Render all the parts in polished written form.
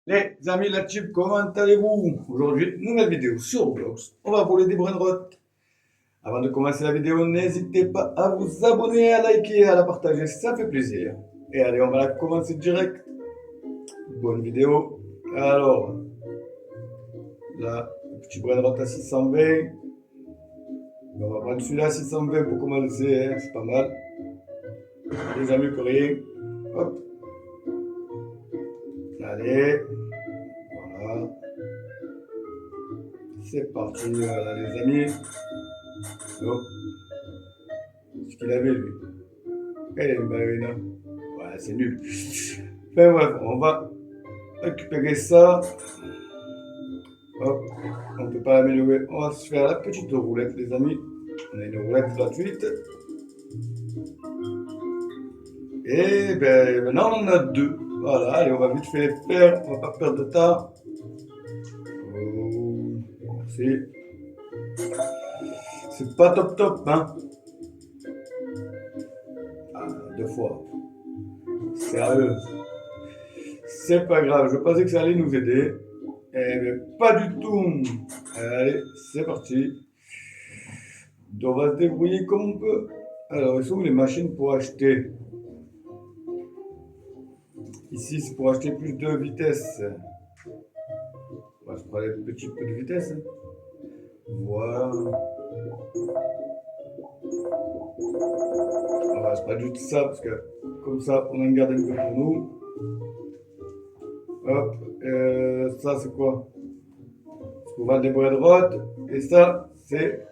Les amis de la Chip, comment allez-vous? Aujourd'hui, nouvelle vidéo sur Roblox. On va voler des brainrots. Avant de commencer la vidéo, n'hésitez pas à vous abonner, à liker, à la partager, ça fait plaisir. Et allez, on va la commencer direct. Bonne vidéo. Alors, là, le petit brainrot à 620. On va prendre celui-là à 620 pour commencer, hein, c'est pas mal. Déjà mieux que rien. Hop. Allez. Voilà. C'est parti, voilà les amis. Oh. Ce qu'il avait lui. Elle est une ballerina. Ouais, c'est nul. Enfin bref, on va récupérer ça. Hop. On ne peut pas l'améliorer. On va se faire la petite roulette, les amis. On a une roulette gratuite. Et ben maintenant on en a deux. Voilà, allez, on va vite fait les faire. On va pas perdre de temps. Oh, c'est pas top top, hein. Ah, deux fois. Sérieux. C'est pas grave, je pensais que ça allait nous aider. Eh bien, pas du tout. Allez, c'est parti. On va se débrouiller comme on peut. Alors, ils sont où les machines pour acheter? Ici, c'est pour acheter plus de vitesse. On va se prendre un petit peu de vitesse. Voilà. On va se prendre juste ça, parce que comme ça, on en garde un peu pour nous. Hop, ça c'est quoi? On va des brainrots. Et ça, c'est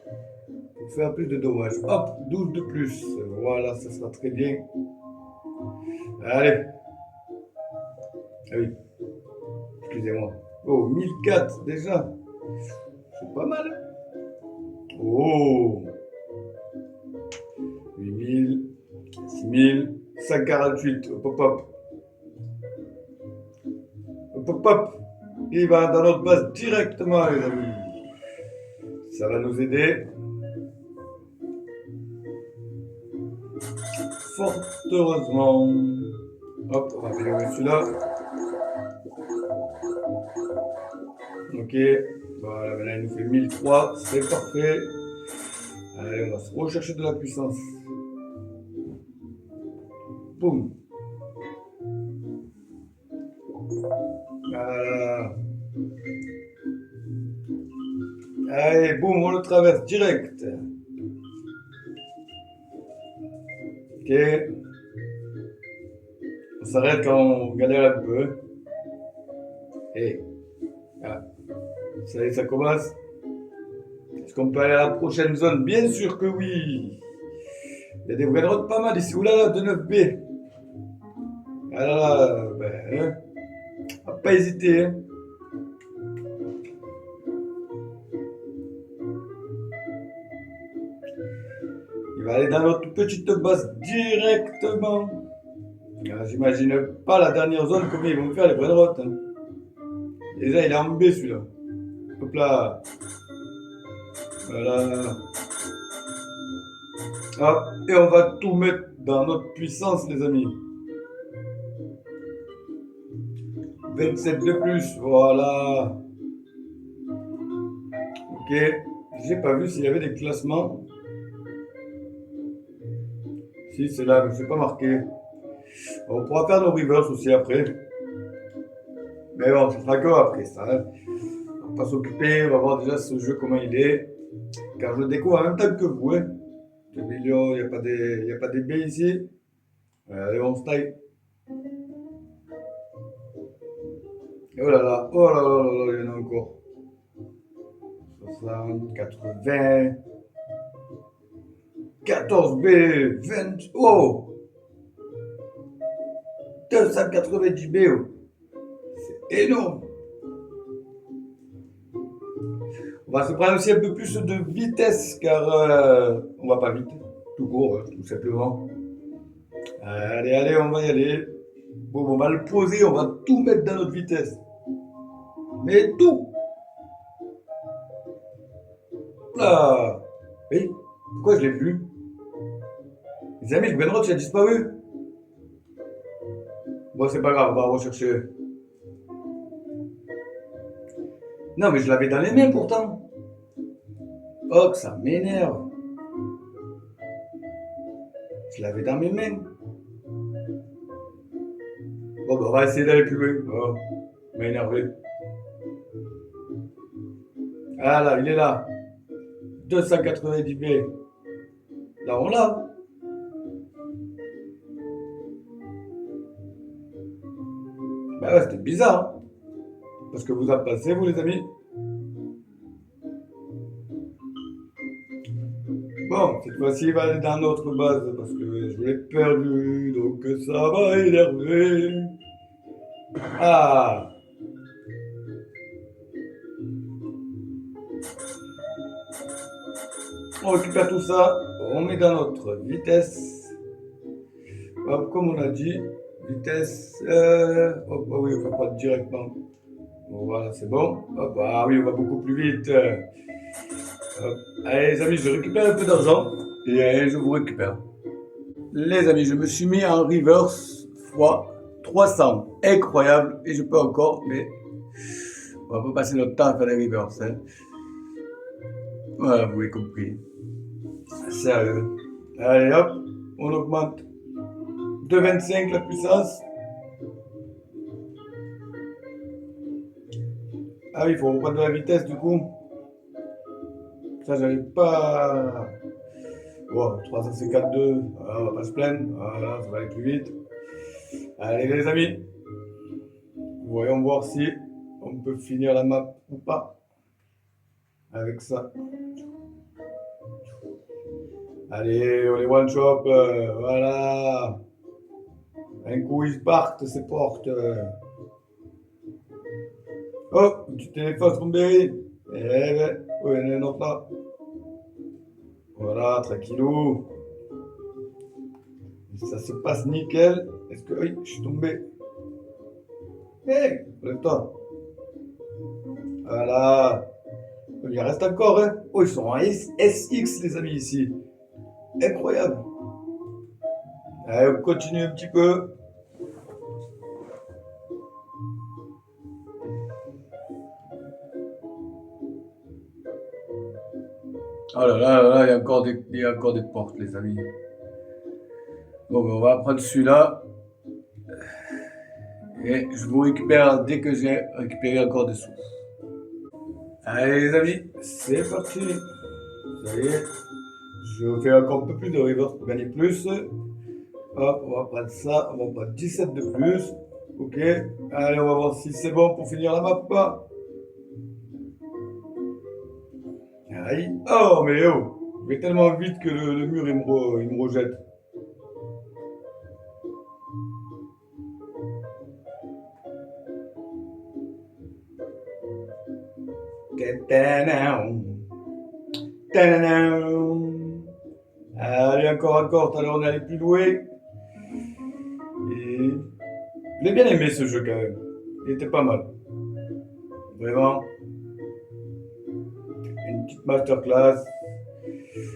pour faire plus de dommages. Hop, 12 de plus. Voilà, ça sera très bien. Allez. Ah oui. Excusez-moi. Oh, 1004 déjà. C'est pas mal. Oh. 8000, 6000, 148. Hop, hop, hop. Hop, hop, hop. Il va dans notre base directement, les amis. Ça va nous aider. Fort heureusement. Hop, on va améliorer celui-là. Ok, voilà, maintenant il nous fait 1003, c'est parfait. Allez, on va se rechercher de la puissance. Boum. Voilà. Allez, boum, on le traverse direct. Ok. On s'arrête quand on galère un peu. Et ah, ça y est, ça commence. Est-ce qu'on peut aller à la prochaine zone? Bien sûr que oui. Il y a des vraies routes pas mal ici. Oulala, de 9B. Ah là là, ben, hein. On va pas hésiter. Hein. Il va aller dans notre petite base directement. J'imagine pas la dernière zone, combien ils vont faire les vraies routes. Hein. Déjà, il est en B celui-là. Hop là. Voilà. Hop. Et on va tout mettre dans notre puissance, les amis. 27 de plus. Voilà. Ok. J'ai pas vu s'il y avait des classements. Si, c'est là, mais c'est pas marqué. On pourra faire nos reverse aussi après. Mais bon, ça sera que après ça. Hein. On va pas s'occuper, on va voir déjà ce jeu comment il est. Car je le découvre en même temps que vous. Hein. 2 millions, il n'y a pas des B ici. Allez, on se taille. Oh là là, oh là là là là, il y en a encore. 60, 80, 14B, 20, oh 290B, oh. C'est énorme. On va se prendre aussi un peu plus de vitesse car on va pas vite, tout court, tout simplement. Allez, allez, on va y aller. Bon, on va le poser, on va tout mettre dans notre vitesse. Mais tout. Là. Oui, pourquoi je l'ai plus? Les amis, le Benrod, il a disparu. Bon, c'est pas grave, on va rechercher. Non, mais je l'avais dans les mains pourtant. Oh, que ça m'énerve. Je l'avais dans mes mains. Bon, bah, on va essayer d'aller plus loin. Oh, m'a énervé. Ah là, il est là. 290 B. Là, on l'a. Bah ouais, c'était bizarre, hein. Parce que vous avez passé, vous, les amis. Bon, cette fois-ci, il va aller dans notre base parce que je l'ai perdu, donc ça va énerver. Ah, on récupère tout ça, on met dans notre vitesse. Hop, comme on a dit, vitesse. Hop, ah oui, on va pas directement. Bon, voilà, c'est bon. Hop, ah oui, on va beaucoup plus vite. Hop. Allez, les amis, je récupère un peu d'argent et je vous récupère. Les amis, je me suis mis en reverse fois 300. Incroyable. Et je peux encore, mais on va pas passer notre temps à faire des reverse, hein. Voilà, vous avez compris. Sérieux. Allez, hop, on augmente de 25 la puissance. Ah oui, il faut reprendre de la vitesse du coup. Ça, j'arrive pas. Bon, 352, voilà, on va pas se plaindre. Voilà, ça va aller plus vite. Allez, les amis, voyons voir si on peut finir la map ou pas avec ça. Allez, on les one shot, voilà. Un coup, ils partent, ces portes. Oh, tu téléphones tombé. Eh ben, oui, il y en a un autre là. Voilà, tranquillou. Ça se passe nickel. Est-ce que. Oui, je suis tombé. Hé, hey, lève-toi. Voilà. Il reste encore, hein. Oh, ils sont en SX, les amis, ici. Incroyable. Allez, on continue un petit peu. Oh là là, là, il y a encore des portes, les amis. Bon, ben, on va prendre celui-là. Et je vous récupère dès que j'ai récupéré encore des sous. Allez, les amis, c'est parti. Ça y est. Je fais encore un peu plus de reverse pour gagner plus. Hop, on va prendre ça. On va prendre 17 de plus. Ok. Allez, on va voir si c'est bon pour finir la map ou pas. Aïe. Oh, mais oh. Je vais tellement vite que le mur, il me rejette. Allez, encore, tout à l'heure on allait plus loin. Et je l'ai bien aimé ce jeu quand même. Il était pas mal. Vraiment. Une petite masterclass.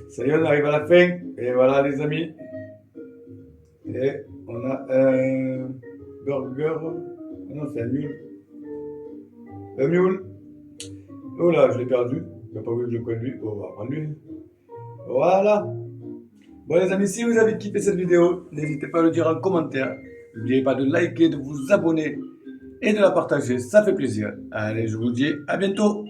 Ça y est, on arrive à la fin. Et voilà les amis. Et on a un burger. Ah non, c'est un mule. Un mule. Oh là, je l'ai perdu. Il n'a pas voulu que je le prenne lui. Oh, on va prendre lui. Voilà. Bon les amis, si vous avez kiffé cette vidéo, n'hésitez pas à le dire en commentaire. N'oubliez pas de liker, de vous abonner et de la partager, ça fait plaisir. Allez, je vous dis à bientôt.